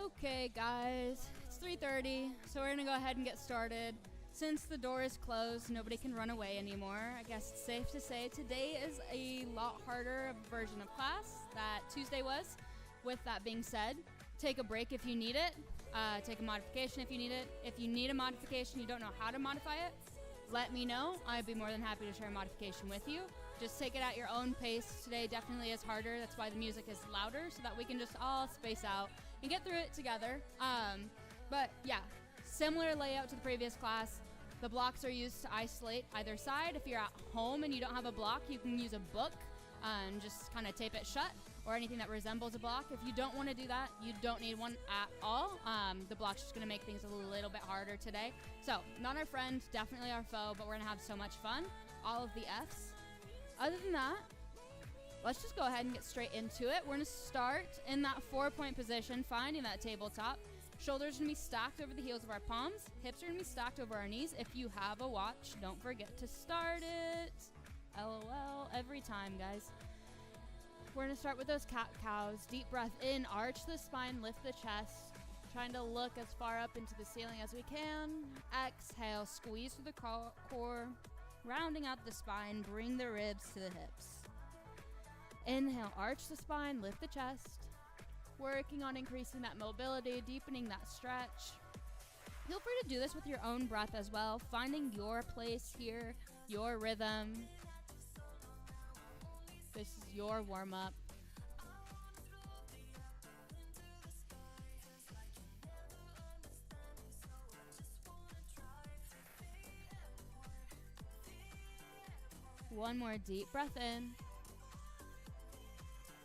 Okay guys, it's 3:30, so we're gonna go ahead and get started. Since the door is closed, nobody can run away anymore. I guess it's safe to say today is a lot harder version of class that Tuesday was. With that being said, take a break if you need it. Take a modification if you need it. If you need a modification, you don't know how to modify it, let me know. I'd be more than happy to share a modification with you. Just take it at your own pace. Today definitely is harder. That's why the music is louder, so that we can just all space out and get through it together. But yeah, similar layout to the previous class. The blocks are used to isolate either side. If you're at home and you don't have a block, you can use a book and just kind of tape it shut, or anything that resembles a block. If you don't want to do that, you don't need one at all. The block's just going to make things a little bit harder today. So, not our friend, definitely our foe, but we're going to have so much fun. All of the F's. Other than that, let's just go ahead and get straight into it. We're going to start in that 4-point position, finding that tabletop. Shoulders are going to be stacked over the heels of our palms. Hips are going to be stacked over our knees. If you have a watch, don't forget to start it. LOL, every time, guys. We're going to start with those cat-cows. Deep breath in, arch the spine, lift the chest. Trying to look as far up into the ceiling as we can. Exhale, squeeze through the core. Rounding out the spine, bring the ribs to the hips. Inhale, arch the spine, lift the chest. Working on increasing that mobility, deepening that stretch. Feel free to do this with your own breath as well, finding your place here, your rhythm. This is your warm-up. One more deep breath in.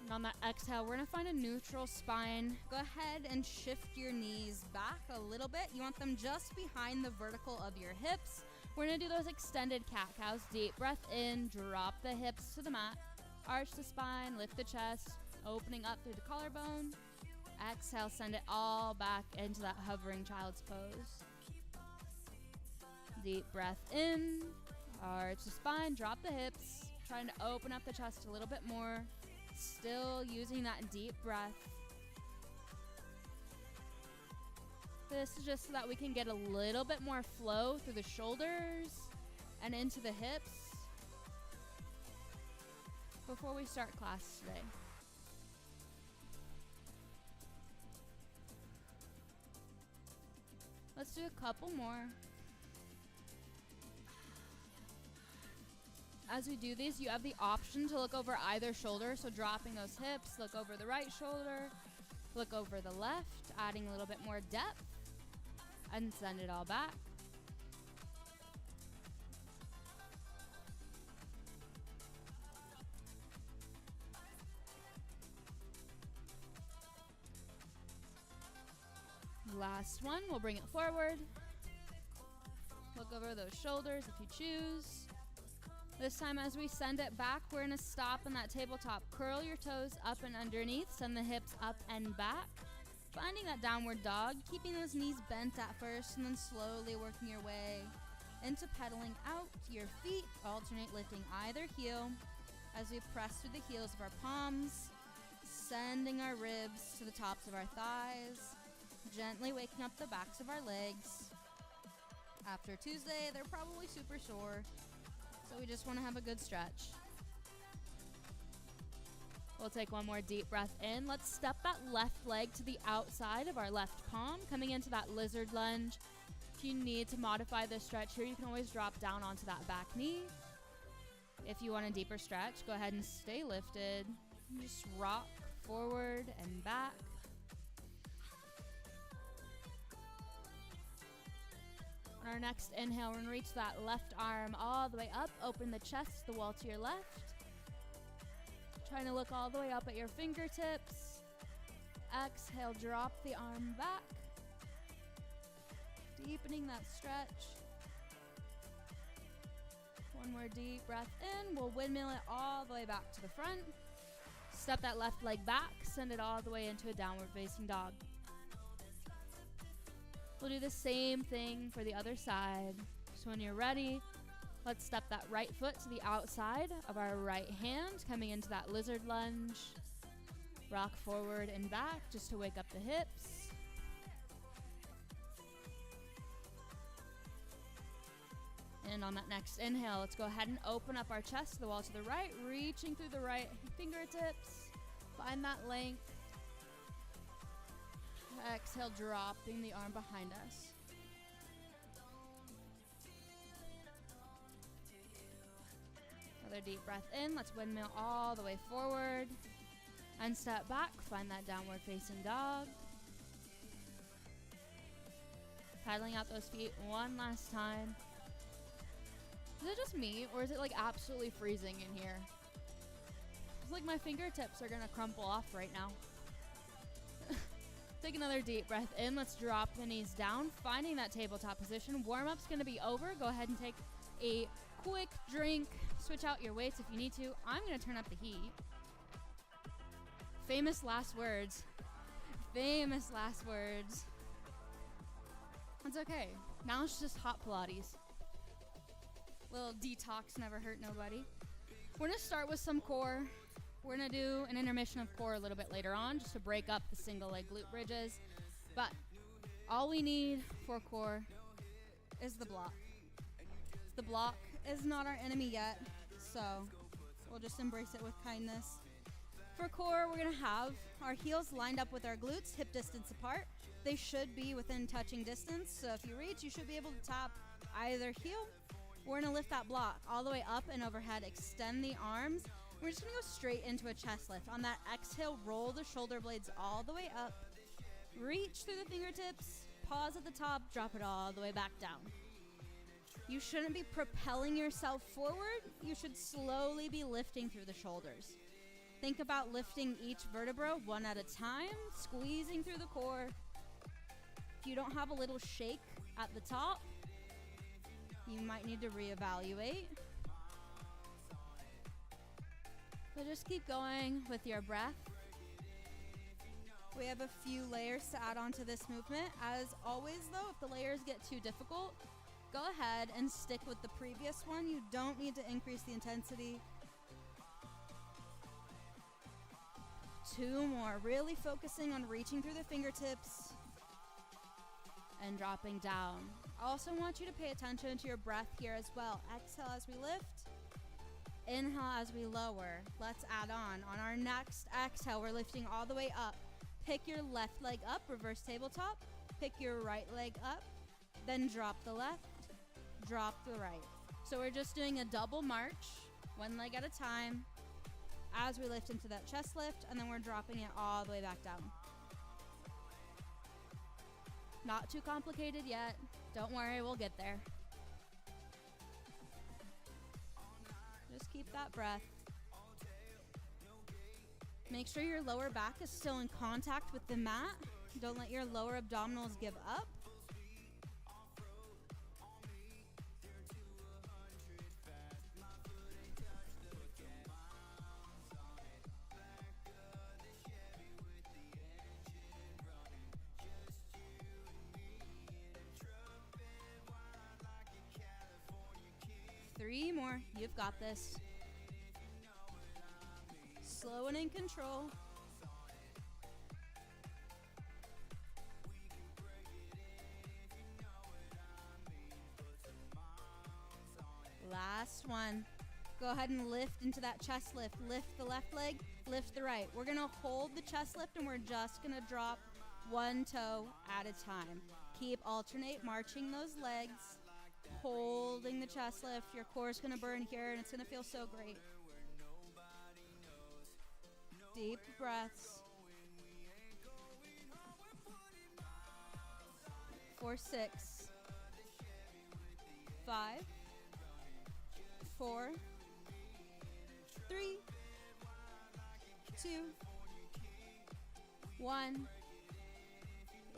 And on that exhale, we're going to find a neutral spine. Go ahead and shift your knees back a little bit. You want them just behind the vertical of your hips. We're going to do those extended cat-cows. Deep breath in, drop the hips to the mat. Arch the spine, lift the chest, opening up through the collarbone. Exhale, send it all back into that hovering child's pose. Deep breath in, arch the spine, drop the hips. Trying to open up the chest a little bit more. Still using that deep breath. This is just so that we can get a little bit more flow through the shoulders and into the hips before we start class today. Let's do a couple more. As we do these, you have the option to look over either shoulder, so dropping those hips, look over the right shoulder, look over the left, adding a little bit more depth, and send it all back. Last one, we'll bring it forward. Look over those shoulders if you choose. This time as we send it back, we're going to stop in that tabletop. Curl your toes up and underneath. Send the hips up and back. Finding that downward dog, keeping those knees bent at first and then slowly working your way into pedaling out. Your feet alternate lifting either heel as we press through the heels of our palms, sending our ribs to the tops of our thighs, gently waking up the backs of our legs. After Tuesday, they're probably super sore. So we just want to have a good stretch. We'll take one more deep breath in. Let's step that left leg to the outside of our left palm, coming into that lizard lunge. If you need to modify this stretch here, you can always drop down onto that back knee. If you want a deeper stretch, go ahead and stay lifted. Just rock forward and back. On our next inhale, we're going to reach that left arm all the way up. Open the chest, the wall to your left. Trying to look all the way up at your fingertips. Exhale, drop the arm back. Deepening that stretch. One more deep breath in. We'll windmill it all the way back to the front. Step that left leg back. Send it all the way into a downward facing dog. We'll do the same thing for the other side. So when you're ready, let's step that right foot to the outside of our right hand, coming into that lizard lunge. Rock forward and back just to wake up the hips. in on that next inhale. Let's go ahead and open up our chest to the wall to the right, reaching through the right fingertips. Find that length. Exhale, dropping the arm behind us. Another deep breath in. Let's windmill all the way forward. And step back. Find that downward facing dog. Paddling out those feet one last time. Is it just me, or is it like absolutely freezing in here? It's like my fingertips are gonna crumple off right now. Take another deep breath in. Let's drop the knees down, finding that tabletop position. Warm-up's gonna be over. Go ahead and take a quick drink. Switch out your weights if you need to. I'm gonna turn up the heat. Famous last words. Famous last words. It's okay. Now it's just hot Pilates. Little detox, never hurt nobody. We're gonna start with some core. We're gonna do an intermission of core a little bit later on, just to break up the single leg glute bridges. But all we need for core is the block. The block is not our enemy yet, so we'll just embrace it with kindness. For core, we're gonna have our heels lined up with our glutes, hip distance apart. They should be within touching distance, so if you reach, you should be able to tap either heel. We're gonna lift that block all the way up and overhead, extend the arms. We're just gonna go straight into a chest lift. On that exhale, roll the shoulder blades all the way up. Reach through the fingertips, pause at the top, drop it all the way back down. You shouldn't be propelling yourself forward. You should slowly be lifting through the shoulders. Think about lifting each vertebra one at a time, squeezing through the core. If you don't have a little shake at the top, you might need to reevaluate. So just keep going with your breath. We have a few layers to add on to this movement. As always though, if the layers get too difficult, go ahead and stick with the previous one. You don't need to increase the intensity. 2 more, really focusing on reaching through the fingertips and dropping down. I also want you to pay attention to your breath here as well. Exhale as we lift. Inhale as we lower. Let's add on. On our next exhale, we're lifting all the way up. Pick your left leg up, reverse tabletop. Pick your right leg up, then drop the left, drop the right. So we're just doing a double march, one leg at a time, as we lift into that chest lift, and then we're dropping it all the way back down. Not too complicated yet. Don't worry, we'll get there. Just keep that breath. Make sure your lower back is still in contact with the mat. Don't let your lower abdominals give up. Three more. You've got this. Slow and in control. Last one. Go ahead and lift into that chest lift. Lift the left leg, lift the right. We're gonna hold the chest lift and we're just gonna drop one toe at a time. Keep alternate marching those legs, holding the chest lift. Your core is gonna burn here and it's gonna feel so great. Deep breaths. 4, 6, 5, 4, 3, 2, 1.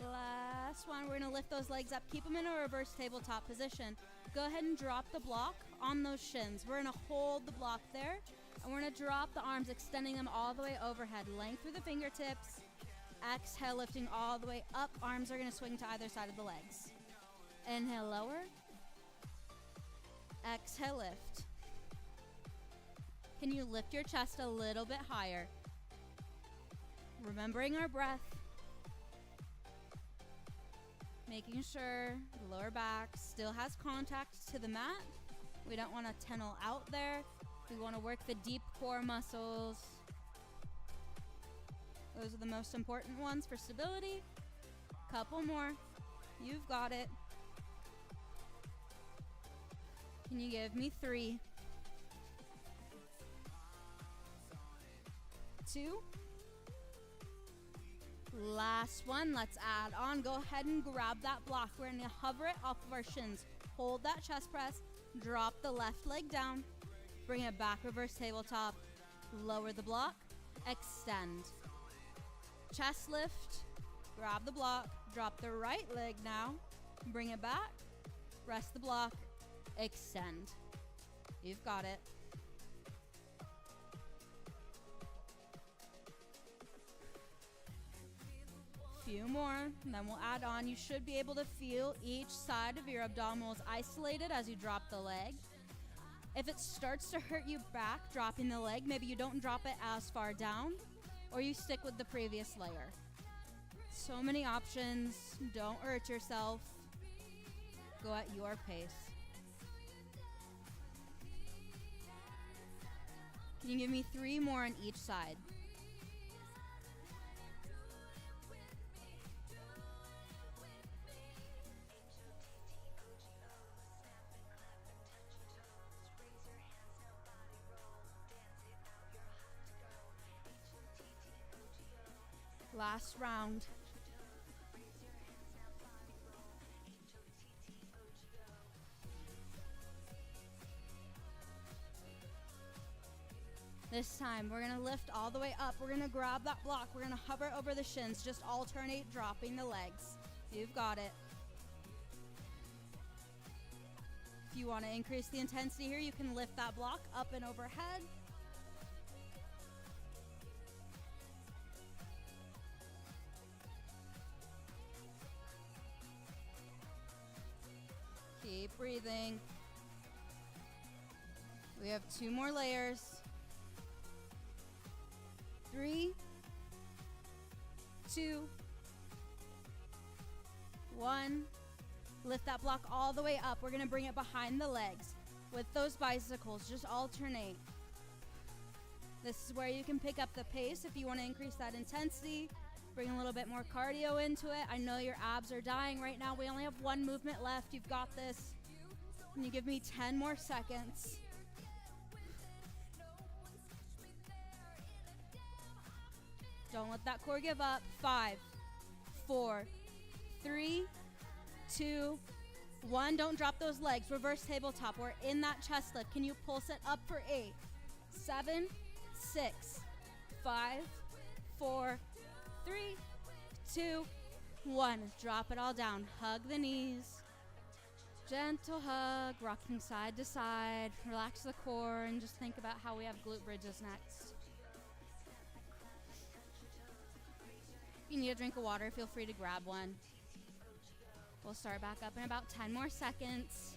Last one. We're gonna lift those legs up. Keep them in a reverse tabletop position. Go ahead and drop the block on those shins. We're gonna hold the block there. And we're gonna drop the arms, extending them all the way overhead. Length through the fingertips. Exhale, lifting all the way up. Arms are gonna swing to either side of the legs. Inhale, lower. Exhale, lift. Can you lift your chest a little bit higher? Remembering our breath. Making sure the lower back still has contact to the mat. We don't want to tunnel out there. We want to work the deep core muscles. Those are the most important ones for stability. Couple more. You've got it. Can you give me 3, 2, last one. Let's add on. Go ahead and grab that block. We're going to hover it off of our shins. Hold that chest press. Drop the left leg down. Bring it back, reverse tabletop. Lower the block. Extend. Chest lift. Grab the block. Drop the right leg now. Bring it back. Rest the block. Extend. You've got it. Few more, and then we'll add on. You should be able to feel each side of your abdominals isolated as you drop the leg. If it starts to hurt you back dropping the leg, maybe you don't drop it as far down, or you stick with the previous layer. So many options. Don't hurt yourself. Go at your pace. Can you give me 3 more on each side? Last round. This time, we're gonna lift all the way up. We're gonna grab that block. We're gonna hover over the shins. Just alternate dropping the legs. You've got it. If you wanna increase the intensity here, you can lift that block up and overhead. Keep breathing. We have 2 more layers. 3, 2, 1. Lift that block all the way up. We're gonna bring it behind the legs. With those bicycles, just alternate. This is where you can pick up the pace if you wanna increase that intensity. Bring a little bit more cardio into it. I know your abs are dying right now. We only have 1 movement left. You've got this. Can you give me 10 more seconds? Don't let that core give up. 5, 4, 3, 2, 1. Don't drop those legs. Reverse tabletop. We're in that chest lift. Can you pulse it up for 8, 7, 6, 5, 4, 3, 2, 1. Drop it all down. Hug the knees. Gentle hug, rocking side to side. Relax the core and just think about how we have glute bridges next. If you need a drink of water, feel free to grab one. We'll start back up in about 10 more seconds.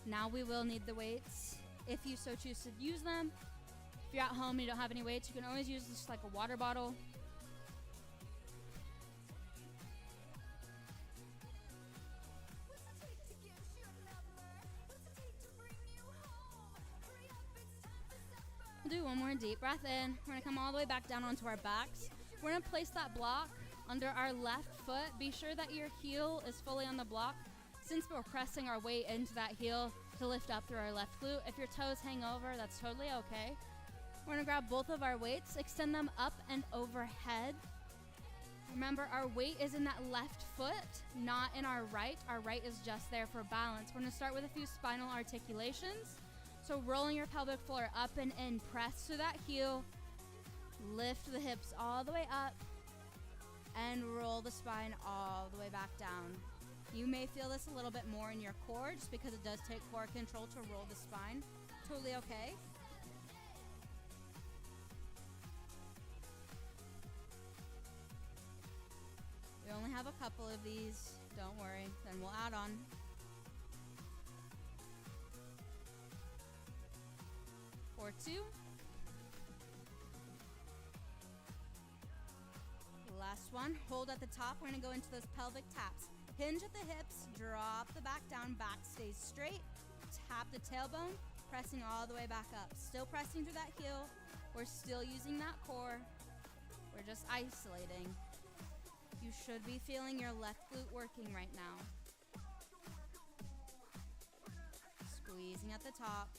Now we will need the weights if you so choose to use them. If you're at home and you don't have any weights, you can always use just like a water bottle. We'll do one more deep breath in. We're gonna come all the way back down onto our backs. We're gonna place that block under our left foot. Be sure that your heel is fully on the block, since we're pressing our weight into that heel to lift up through our left glute. If your toes hang over, that's totally okay. We're gonna grab both of our weights, extend them up and overhead. Remember, our weight is in that left foot, not in our right. Our right is just there for balance. We're gonna start with a few spinal articulations. So rolling your pelvic floor up and in, press to that heel, lift the hips all the way up, and roll the spine all the way back down. You may feel this a little bit more in your core just because it does take core control to roll the spine. Totally okay. We only have a couple of these, don't worry, then we'll add on. For 2. Last one, hold at the top. We're gonna go into those pelvic taps. Hinge at the hips, drop the back down, back stays straight. Tap the tailbone, pressing all the way back up. Still pressing through that heel. We're still using that core. We're just isolating. You should be feeling your left glute working right now. Squeezing at the top.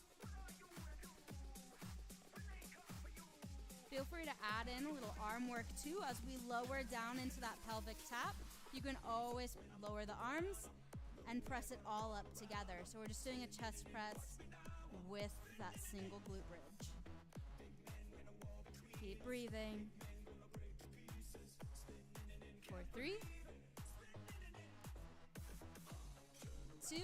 Feel free to add in a little arm work too as we lower down into that pelvic tap. You can always lower the arms and press it all up together. So we're just doing a chest press with that single glute bridge. Keep breathing. 4, 3, 2,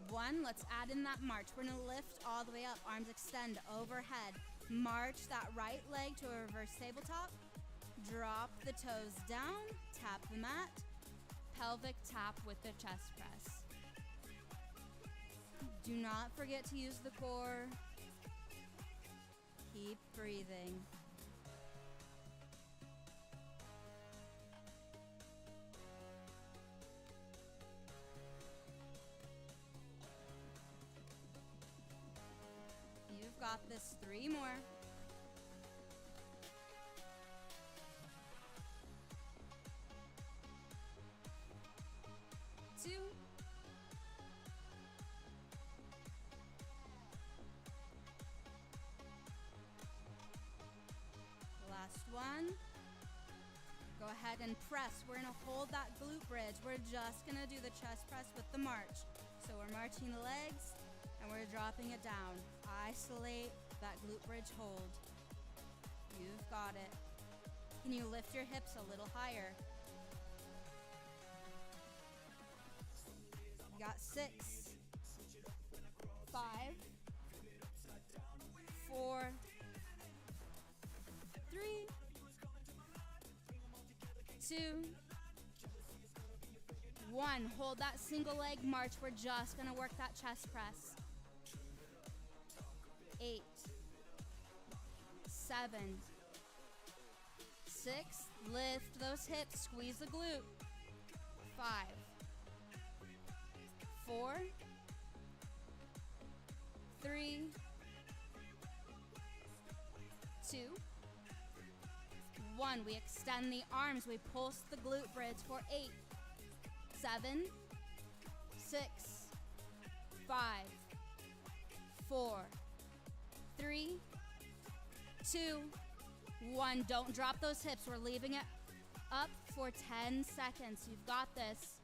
1. Let's add in that march. We're gonna lift all the way up, arms extend overhead. March that right leg to a reverse tabletop. Drop the toes down, tap the mat. Pelvic tap with the chest press. Do not forget to use the core. Keep breathing. You've got this. 3 more. 2. Last one. Go ahead and press. We're gonna hold that glute bridge. We're just gonna do the chest press with the march. So we're marching the legs and we're dropping it down. Isolate that glute bridge hold. You've got it. Can you lift your hips a little higher? You got 6, 5, 4, 3, 2, 1. Hold that single leg march. We're just gonna work that chest press. 8, 7, 6. Lift those hips. Squeeze the glute. 5, 4, 3, 2, 1. We extend the arms. We pulse the glute bridge for 8, 7, 6, 5, 4, 3, 2, 1. Don't drop those hips. We're leaving it up for 10 seconds. You've got this.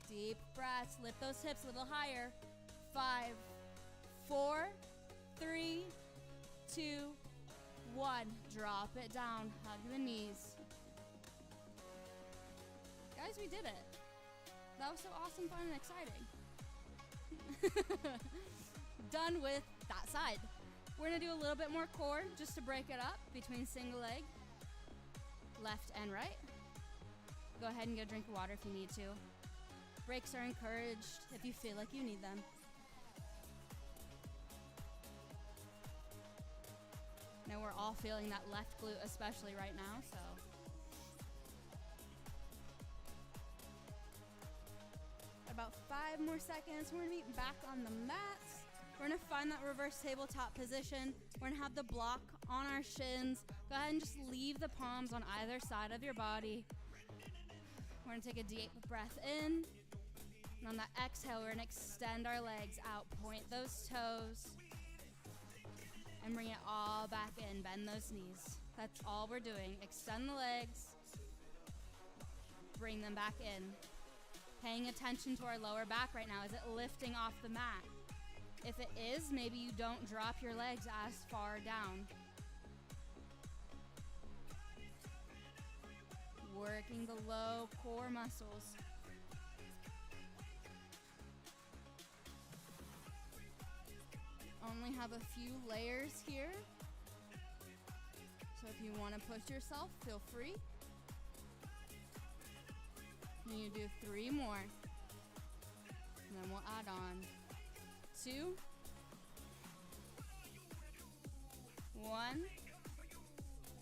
Deep breaths. Lift those hips a little higher. 5, 4, 3, 2, 1. Drop it down. Hug the knees. Guys, we did it. That was so awesome, fun, and exciting. Done with that side. We're gonna do a little bit more core just to break it up between single leg, left and right. Go ahead and get a drink of water if you need to. Breaks are encouraged if you feel like you need them. Now we're all feeling that left glute especially right now, so. About 5 more seconds. We're gonna be back on the mats. We're gonna find that reverse tabletop position. We're gonna have the block on our shins. Go ahead and just leave the palms on either side of your body. We're gonna take a deep breath in. And on that exhale, we're gonna extend our legs out. Point those toes. And bring it all back in. Bend those knees. That's all we're doing. Extend the legs. Bring them back in. Paying attention to our lower back right now. Is it lifting off the mat? If it is, maybe you don't drop your legs as far down. Working the low core muscles. Only have a few layers here. So if you want to push yourself, feel free. And you do 3 more. And then we'll add on 2, 1.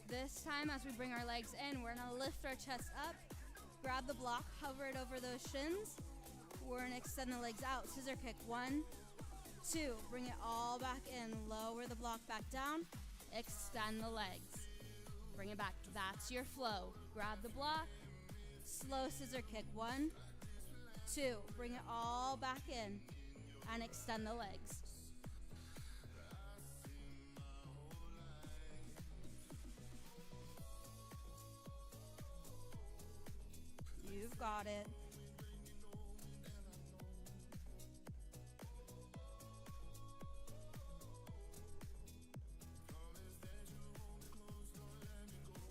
This time, as we bring our legs in, we're gonna lift our chest up, grab the block, hover it over those shins. We're gonna extend the legs out. Scissor kick, 1, 2. Bring it all back in. Lower the block back down. Extend the legs. Bring it back. That's your flow. Grab the block. Slow scissor kick, 1, 2. Bring it all back in and extend the legs. You've got it.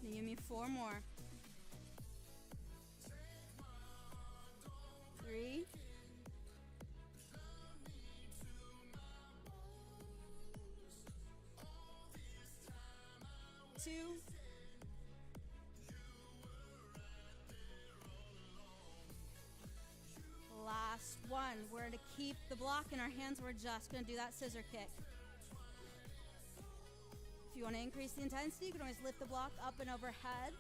Give me 4 more. 3. 2. Last one. We're going to keep the block in our hands. We're just going to do that scissor kick. If you want to increase the intensity, you can always lift the block up and overhead.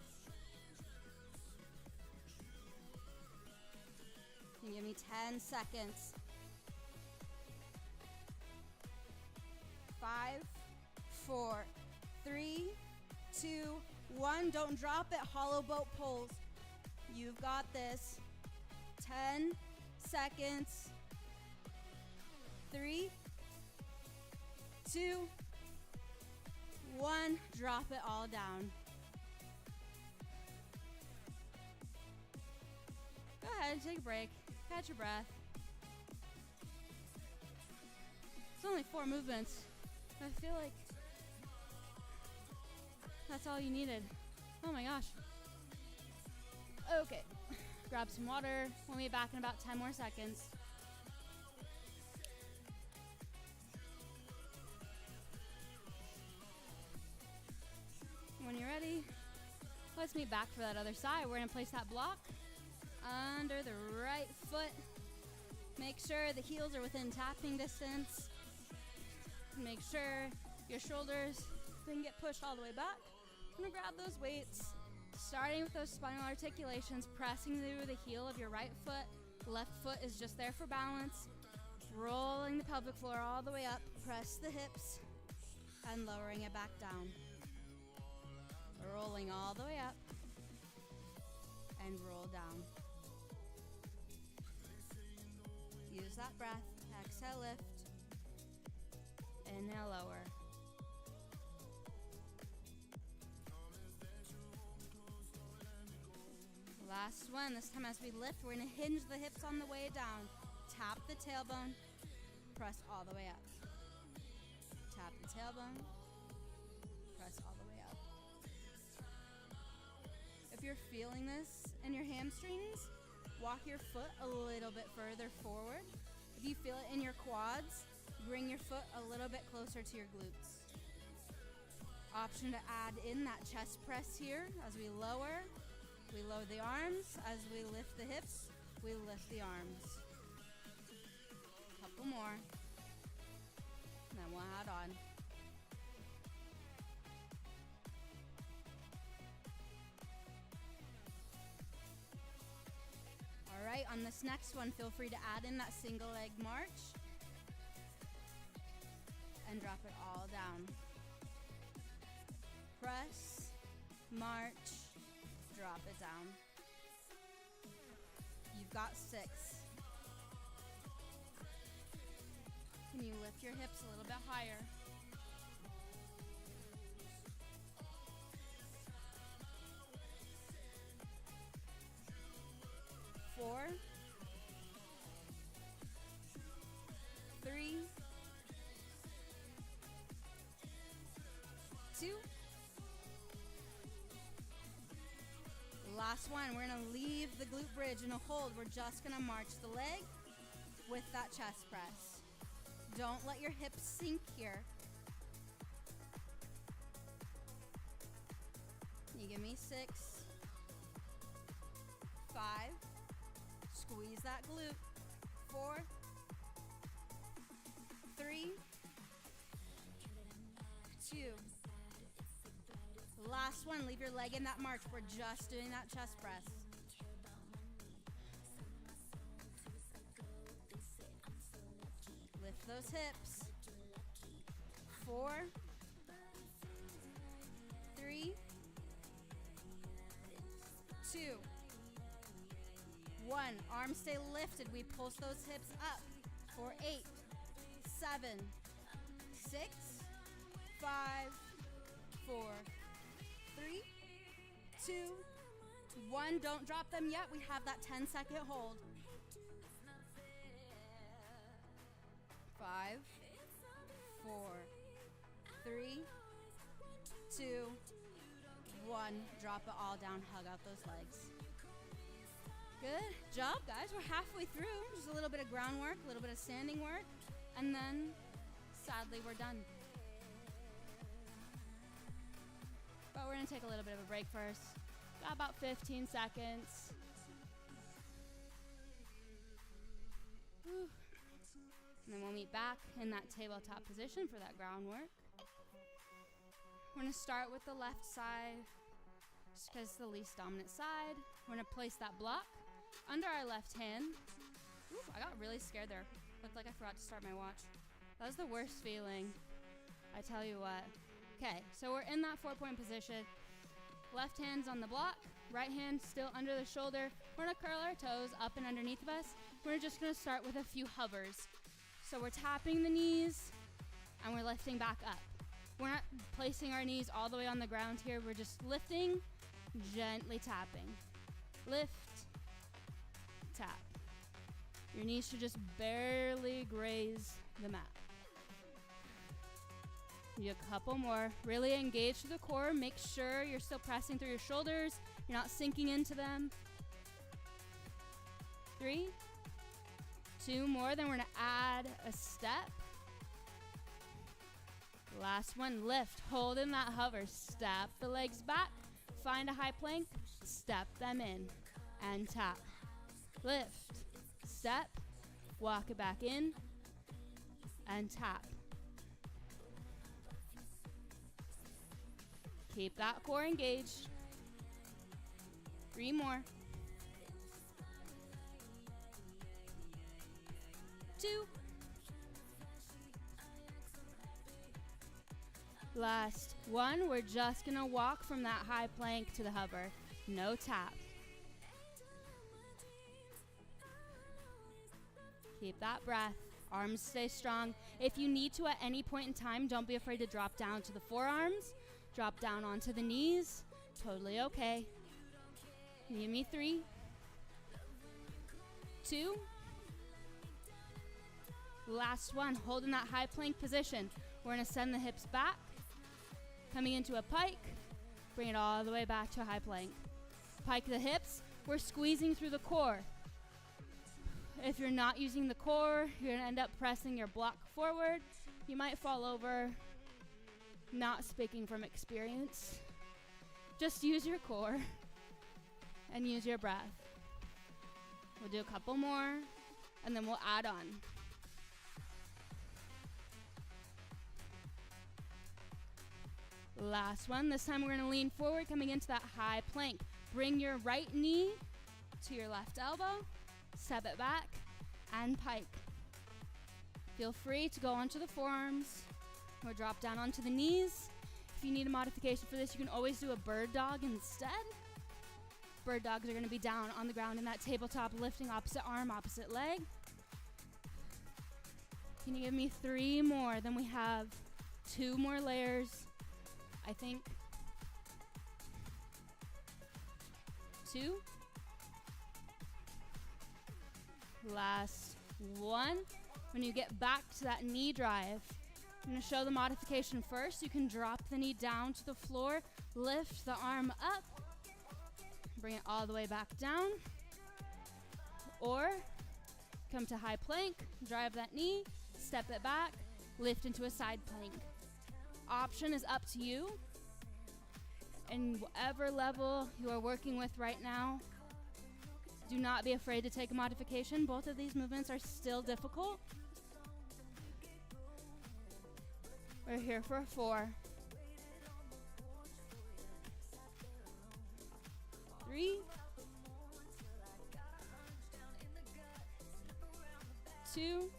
You can give me 10 seconds. 5, 4, 3, 2, 1. Don't drop it. Hollow boat pulls. You've got this. 10 seconds. 3, 2, 1. Drop it all down. Go ahead, take a break. Catch your breath. It's only 4 movements. I feel like that's all you needed. Oh my gosh. Okay. Grab some water. We'll be back in about 10 more seconds. When you're ready, let's meet back for that other side. We're going to place that block under the right foot. Make sure the heels are within tapping distance. Make sure your shoulders didn't get pushed all the way back. I'm going to grab those weights, starting with those spinal articulations, pressing through the heel of your right foot. Left foot is just there for balance. Rolling the pelvic floor all the way up. Press the hips and lowering it back down. Rolling all the way up and roll down. Use that breath. Exhale, lift. Inhale, lower. Last one. This time as we lift, we're going to hinge the hips on the way down. Tap the tailbone. Press all the way up. Tap the tailbone. Press all the way up. If you're feeling this in your hamstrings, walk your foot a little bit further forward. If you feel it in your quads, bring your foot a little bit closer to your glutes. Option to add in that chest press here as we lower. We lower the arms. As we lift the hips, we lift the arms. Couple more. And then we'll add on. All right, on this next one, feel free to add in that single leg march and drop it all down. Press, march, drop it down. You've got 6. Can you lift your hips a little bit higher? 4, 3, 2. Last one. We're going to leave the glute bridge in a hold. We're just going to march the leg with that chest press. Don't let your hips sink here. You give me 6, 5. Squeeze that glute. 4, 3, 2. Last one, leave your leg in that march. We're just doing that chest press. Lift those hips. 4, 3, 2, 1. Arms stay lifted. We pulse those hips up for 8, 7, 6, 5, 4, 3, 2, 1. Don't drop them yet. We have that 10-second hold. 5, 4, 3, 2, 1. Drop it all down. Hug out those legs. Good job, guys. We're halfway through. Just a little bit of groundwork, a little bit of standing work, and then sadly we're done. But we're going to take a little bit of a break first. Got about 15 seconds. Whew. And then we'll meet back in that tabletop position for that groundwork. We're going to start with the left side, just because it's the least dominant side. We're going to place that block under our left hand. Ooh, I got really scared there. Looked like I forgot to start my watch. That was the worst feeling, I tell you what. Okay, so we're in that 4-point position. Left hand's on the block, right hand still under the shoulder. We're gonna curl our toes up and underneath of us. We're just gonna start with a few hovers. So we're tapping the knees and we're lifting back up. We're not placing our knees all the way on the ground here. We're just lifting, gently tapping. Lift, tap. Your knees should just barely graze the mat. Do a couple more. Really engage through the core. Make sure you're still pressing through your shoulders. You're not sinking into them. 3, 2 more. Then we're going to add a step. Last one, lift. Hold in that hover. Step the legs back. Find a high plank. Step them in. And tap. Lift. Step. Walk it back in. And tap. Keep that core engaged. 3 more. 2. Last one. We're just gonna walk from that high plank to the hover. No tap. Keep that breath. Arms stay strong. If you need to at any point in time, don't be afraid to drop down to the forearms. Drop down onto the knees. Totally okay. Give me 3, 2. Last one. Holding that high plank position. We're going to send the hips back. Coming into a pike. Bring it all the way back to a high plank. Pike the hips. We're squeezing through the core. If you're not using the core, you're going to end up pressing your block forward. You might fall over. Not speaking from experience. Just use your core and use your breath. We'll do a couple more and then we'll add on. Last one. This time we're going to lean forward, coming into that high plank. Bring your right knee to your left elbow. Step it back and pike. Feel free to go onto the forearms or drop down onto the knees. If you need a modification for this, you can always do a bird dog instead. Bird dogs are going to be down on the ground in that tabletop, lifting opposite arm, opposite leg. Can you give me 3 more? Then we have 2 more layers, I think. 2. Last one. When you get back to that knee drive, I'm going to show the modification first. You can drop the knee down to the floor, lift the arm up, bring it all the way back down, or come to high plank, drive that knee, step it back, lift into a side plank. Option is up to you, and whatever level you are working with right now, do not be afraid to take a modification. Both of these movements are still difficult. We're here for 4, 3, 2,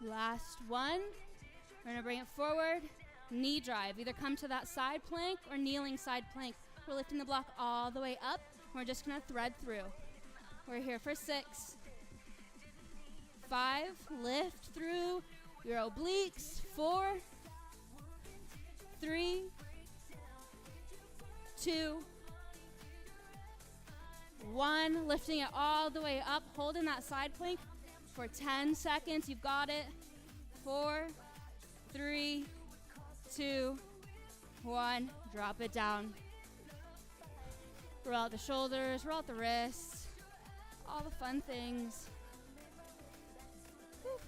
last one. We're gonna bring it forward, knee drive. Either come to that side plank or kneeling side plank. We're lifting the block all the way up. We're just gonna thread through. We're here for 6, 5, lift through your obliques, 4, 3, 2, 1. Lifting it all the way up, holding that side plank for 10 seconds. You've got it. 4, 3, 2, 1. Drop it down. Roll out the shoulders, roll out the wrists, all the fun things. Whew.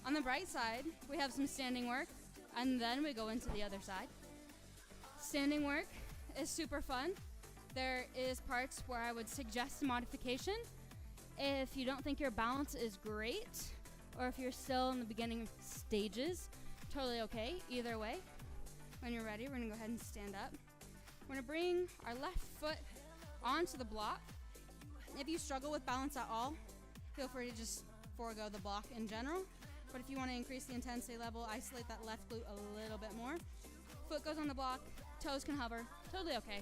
On the bright side, we have some standing work, and then we go into the other side. Standing work is super fun. There is parts where I would suggest modification. If you don't think your balance is great, or if you're still in the beginning stages, totally okay, either way. When you're ready, we're gonna go ahead and stand up. We're gonna bring our left foot onto the block. If you struggle with balance at all, feel free to just forego the block in general. But if you wanna increase the intensity level, isolate that left glute a little bit more. Foot goes on the block, toes can hover, totally okay.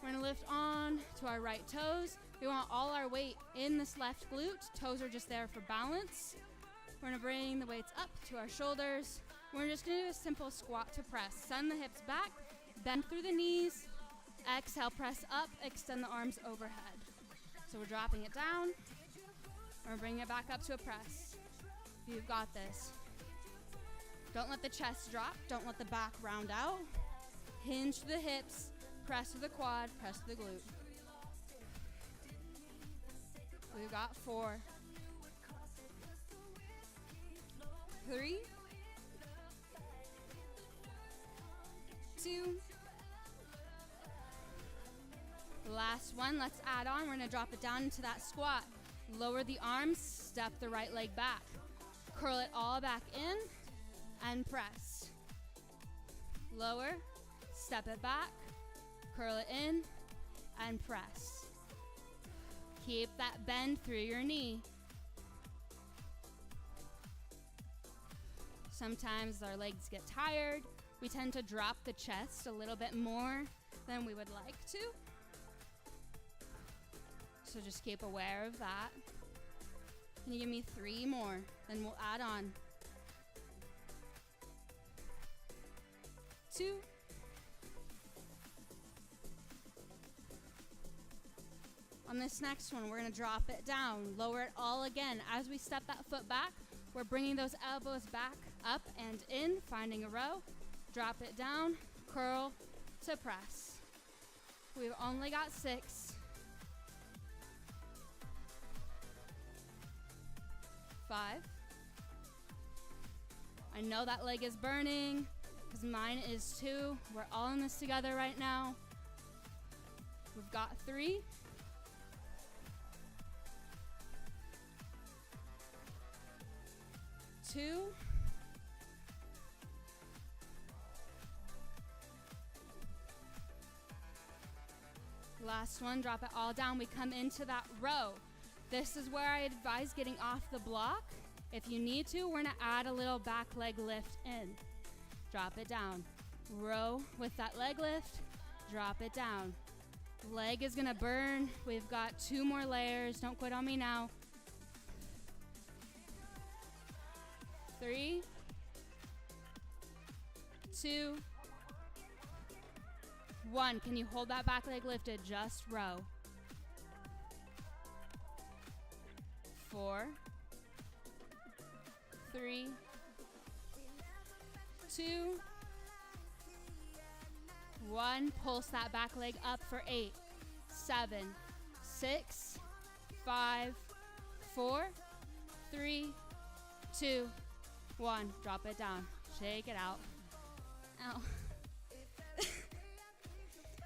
We're gonna lift on to our right toes. We want all our weight in this left glute. Toes are just there for balance. We're gonna bring the weights up to our shoulders. We're just gonna do a simple squat to press. Send the hips back, bend through the knees. Exhale, press up, extend the arms overhead. So we're dropping it down. We're bringing it back up to a press. You've got this. Don't let the chest drop. Don't let the back round out. Hinge to the hips. Press to the quad, press to the glute. We've got 4, 3, 2, last one. Let's add on. We're gonna drop it down into that squat. Lower the arms, step the right leg back. Curl it all back in and press. Lower, step it back. Curl it in and press. Keep that bend through your knee. Sometimes our legs get tired. We tend to drop the chest a little bit more than we would like to. So just keep aware of that. Can you give me 3 more? Then we'll add on. 2. On this next one, we're gonna drop it down, lower it all again. As we step that foot back, we're bringing those elbows back, up and in, finding a row. Drop it down, curl to press. We've only got 6. 5. I know that leg is burning, because mine is too. We're all in this together right now. We've got 3. 2. Last one, drop it all down. We come into that row. This is where I advise getting off the block. If you need to, we're gonna add a little back leg lift in. Drop it down. Row with that leg lift, drop it down. Leg is gonna burn. We've got 2 more layers. Don't quit on me now. 3, 2, 1. Can you hold that back leg lifted? Just row. 4, 3, 2, 1. Pulse that back leg up for 8, 7, 6, 5, 4, 3, 2, 1. Drop it down. Shake it out. Ow.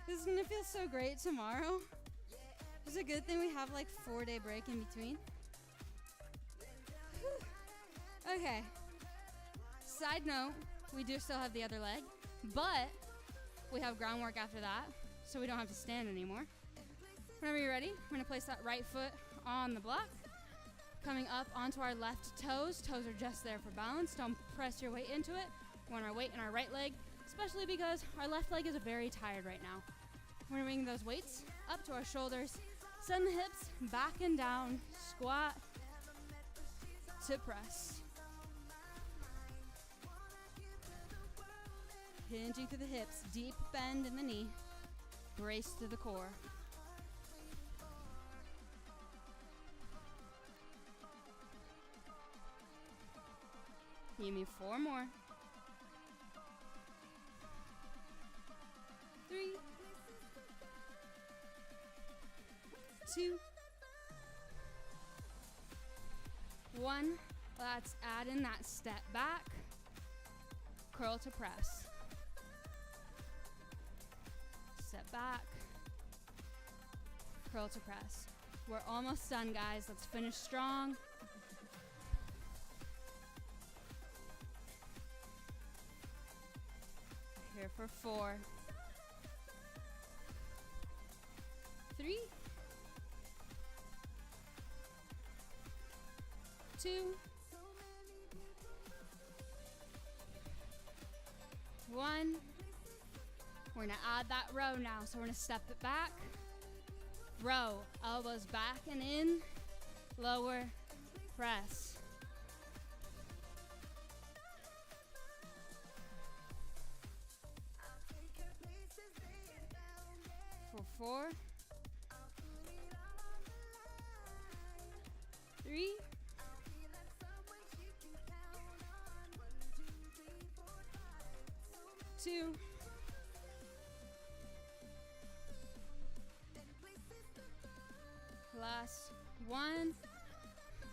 This is gonna feel so great tomorrow. It's a good thing we have like 4-day break in between. Okay. Side note, we do still have the other leg. But we have groundwork after that, so we don't have to stand anymore. Whenever you're ready, we're gonna place that right foot on the block, coming up onto our left toes. Toes are just there for balance. Don't press your weight into it. We want our weight in our right leg, especially because our left leg is very tired right now. We're gonna bring those weights up to our shoulders, send the hips back and down, squat to press. Hinging through the hips, deep bend in the knee, brace to the core. Give me 4 more. 3, 2, 1. Let's add in that step back, curl to press. Step back, curl to press. We're almost done, guys. Let's finish strong. Here for 4, 3, 2, 1. We're gonna add that row now. So we're gonna step it back, row, elbows back and in, lower, press. For 4, 3, 2, 1.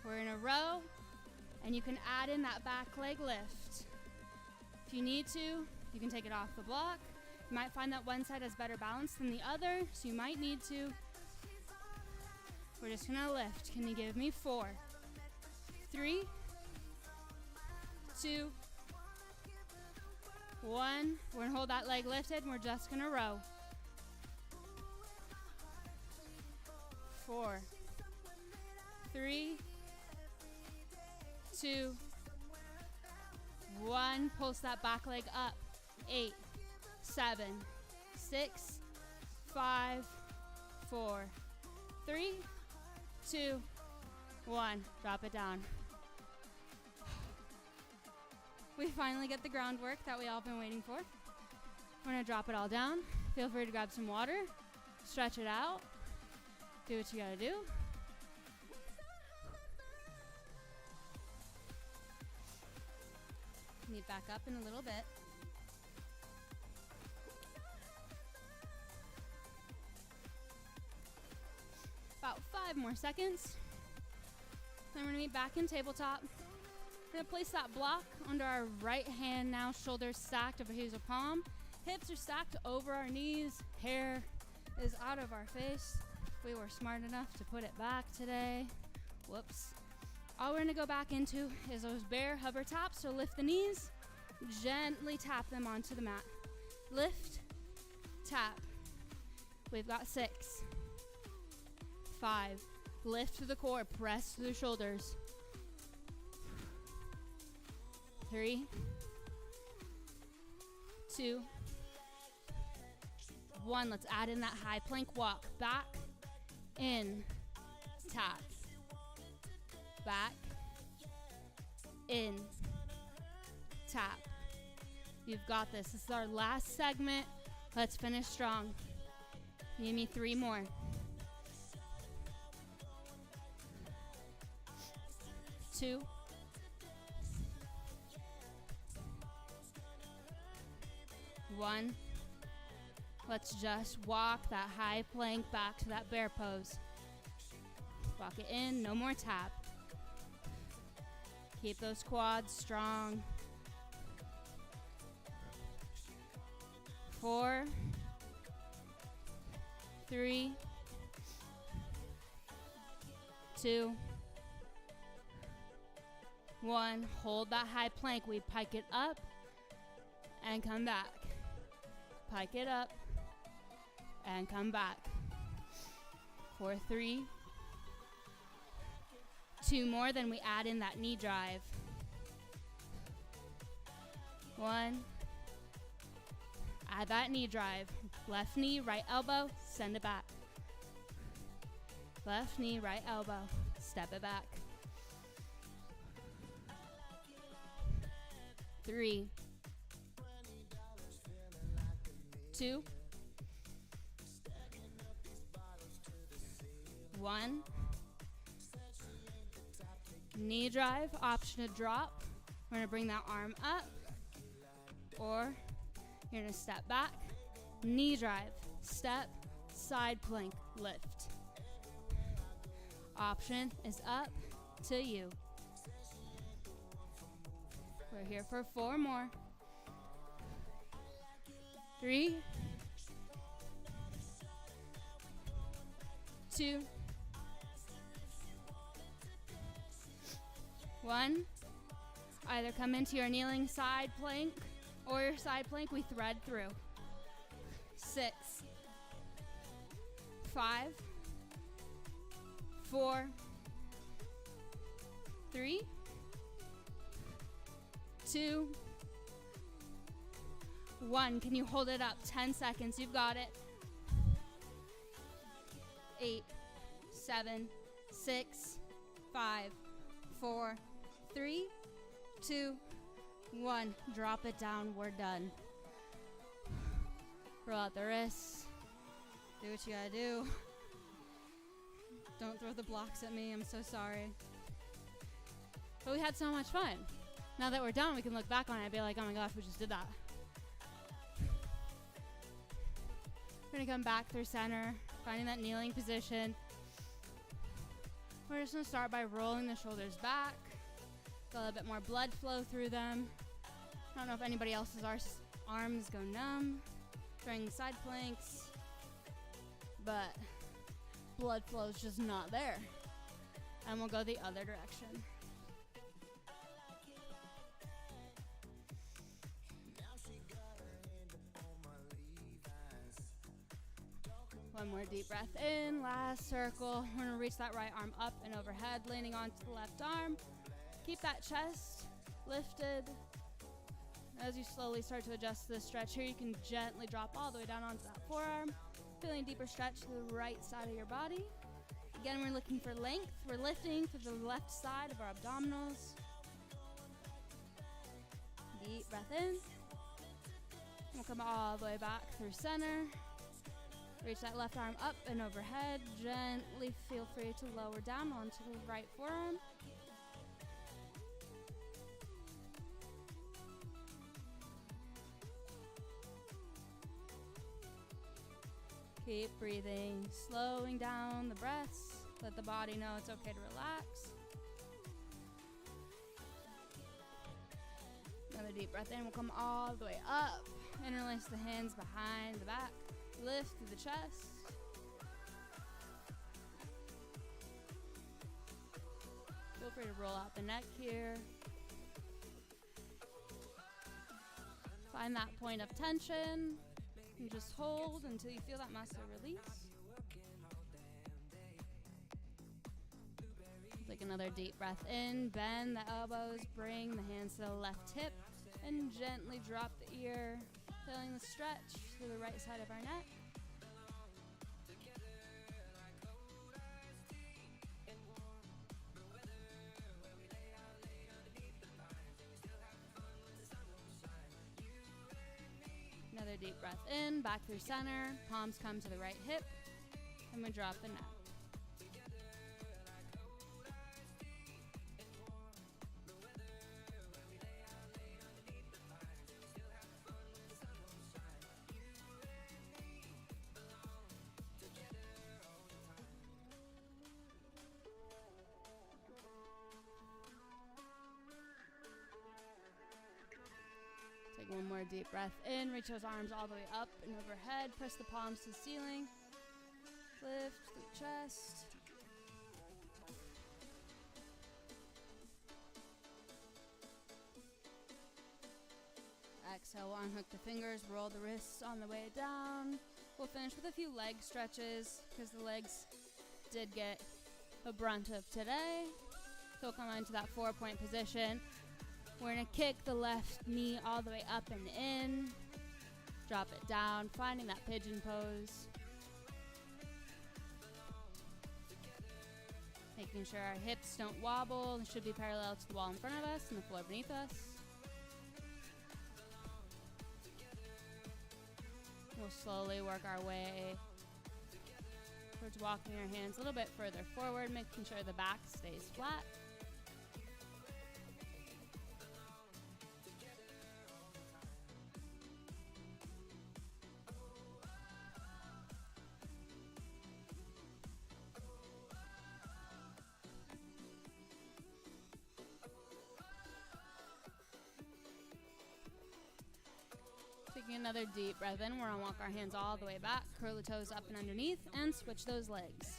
We're in a row, and you can add in that back leg lift. If you need to, you can take it off the block. You might find that one side has better balance than the other, so you might need to. We're just gonna lift. Can you give me 4, 3, 2, 1. We're gonna hold that leg lifted, and we're just gonna row. 4, 3, 2, 1. Pulse that back leg up. 8, 7, 6, 5, 4, 3, 2, 1. Drop it down. We finally get the groundwork that we all been waiting for. We're gonna drop it all down. Feel free to grab some water, stretch it out, do what you gotta do. Meet back up in a little bit. About 5 more seconds. Then we're gonna meet back in tabletop. We're gonna place that block under our right hand now, shoulders stacked over hazel palm. Hips are stacked over our knees. Hair is out of our face. We were smart enough to put it back today. Whoops. All we're gonna go back into is those bear hover taps. So lift the knees, gently tap them onto the mat. Lift, tap. We've got 6, 5. Lift through the core, press through the shoulders. 3, 2, 1. Let's add in that high plank walk. Back, in, tap. Back, in, tap. You've got this. This is our last segment. Let's finish strong. Give me 3 more. 2, 1. Let's just walk that high plank back to that bear pose. Walk it in, no more tap. Keep those quads strong. 4, 3, 2, 1. Hold that high plank. We pike it up and come back. Pike it up. And come back. For 3. 2 more, then we add in that knee drive. 1. Add that knee drive. Left knee, right elbow, send it back. Left knee, right elbow, step it back. 3. 2. 1. Knee drive, option to drop. We're going to bring that arm up, or you're going to step back, knee drive, step, side plank, lift. Option is up to you. We're here for 4 more. 3, 2, 1. Either come into your kneeling side plank or your side plank, we thread through. 6, 5, 4, 3, 2, 1. Can you hold it up? 10 seconds. You've got it. 8, 7, 6, 5, 4, 3, 2, 1. Drop it down. We're done. Roll out the wrists. Do what you gotta do. Don't throw the blocks at me. I'm so sorry. But we had so much fun. Now that we're done, we can look back on it and be like, oh my gosh, we just did that. We're gonna come back through center, finding that kneeling position. We're just gonna start by rolling the shoulders back. Get a little bit more blood flow through them. I don't know if anybody else's arms go numb during side planks, but blood flow is just not there. And we'll go the other direction. One more deep breath in, last circle. We're gonna reach that right arm up and overhead, leaning onto the left arm. Keep that chest lifted. As you slowly start to adjust to the stretch here, you can gently drop all the way down onto that forearm. Feeling a deeper stretch to the right side of your body. Again, we're looking for length. We're lifting to the left side of our abdominals. Deep breath in. We'll come all the way back through center. Reach that left arm up and overhead. Gently feel free to lower down onto the right forearm. Keep breathing, slowing down the breaths. Let the body know it's okay to relax. Another deep breath in. We'll come all the way up. Interlace the hands behind the back. Lift through the chest. Feel free to roll out the neck here. Find that point of tension. And just hold until you feel that muscle release. Take another deep breath in. Bend the elbows. Bring the hands to the left hip. And gently drop the ear. Feeling the stretch through the right side of our neck. Another deep breath in, back through center. Palms come to the right hip. And we drop the neck. Take one more deep breath in. Reach those arms all the way up and overhead. Press the palms to the ceiling. Lift the chest. So we'll unhook the fingers, roll the wrists on the way down. We'll finish with a few leg stretches because the legs did get the brunt of today. So we'll come into that 4-point position. We're going to kick the left knee all the way up and in. Drop it down, finding that pigeon pose. Making sure our hips don't wobble. They should be parallel to the wall in front of us and the floor beneath us. We'll slowly work our way towards walking our hands a little bit further forward, making sure the back stays flat. Taking another deep breath in, we're going to walk our hands all the way back, curl the toes up and underneath, and switch those legs.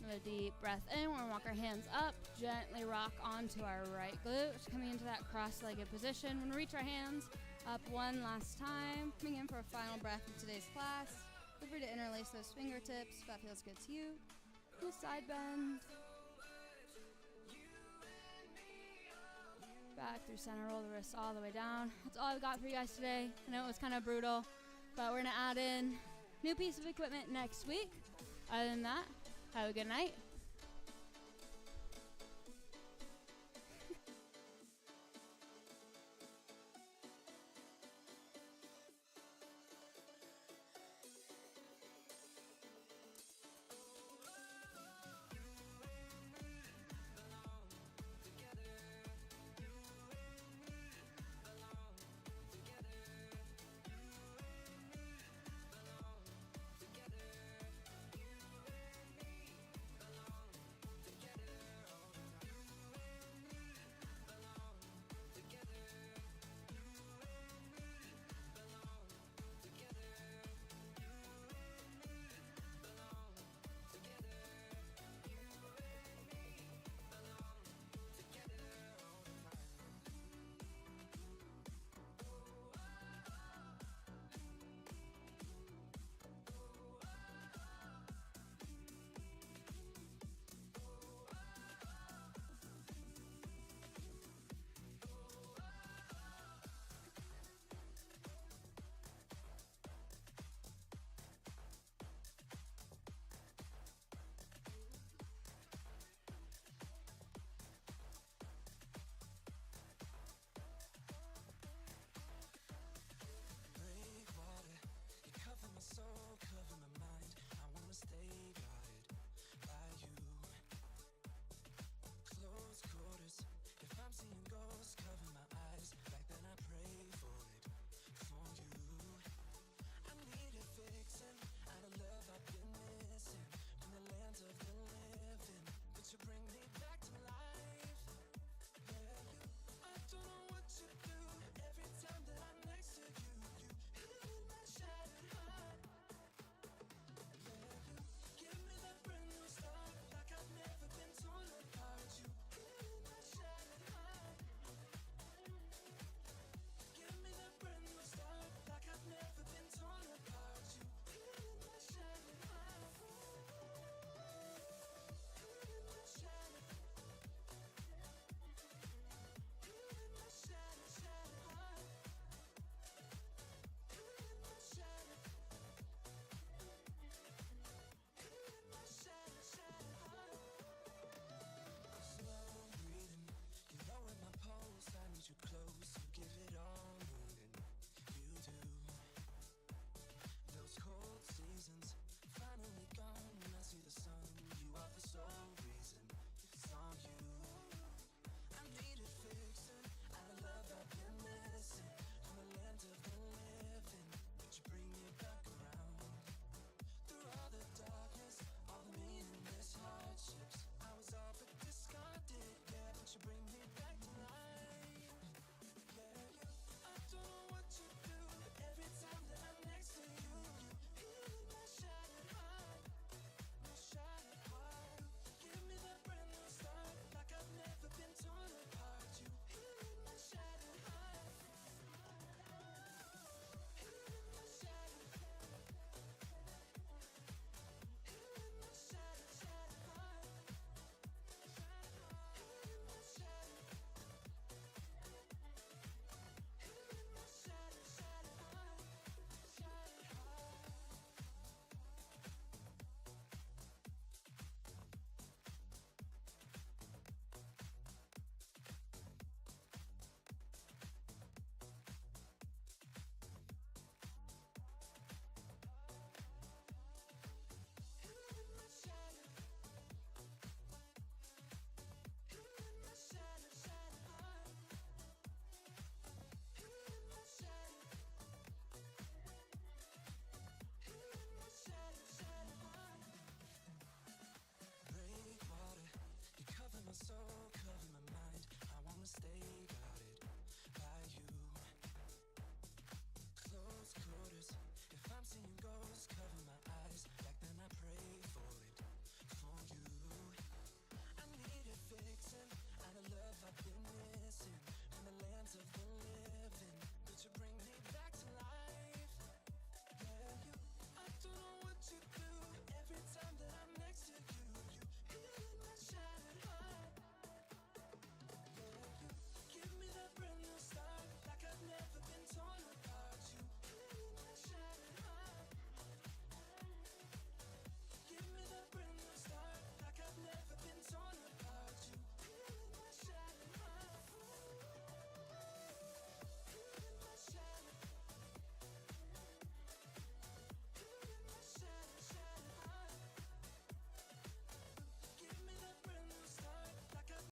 Another deep breath in. We're going to walk our hands up, gently rock onto our right glute, coming into that cross-legged position. We're going to reach our hands up one last time. Coming in for a final breath of today's class. Feel free to interlace those fingertips if that feels good to you. Do a side bend. Back through center, roll the wrists all the way down. That's all I've got for you guys today. I know it was kind of brutal, but we're going to add in new piece of equipment next week. Other than that, have a good night.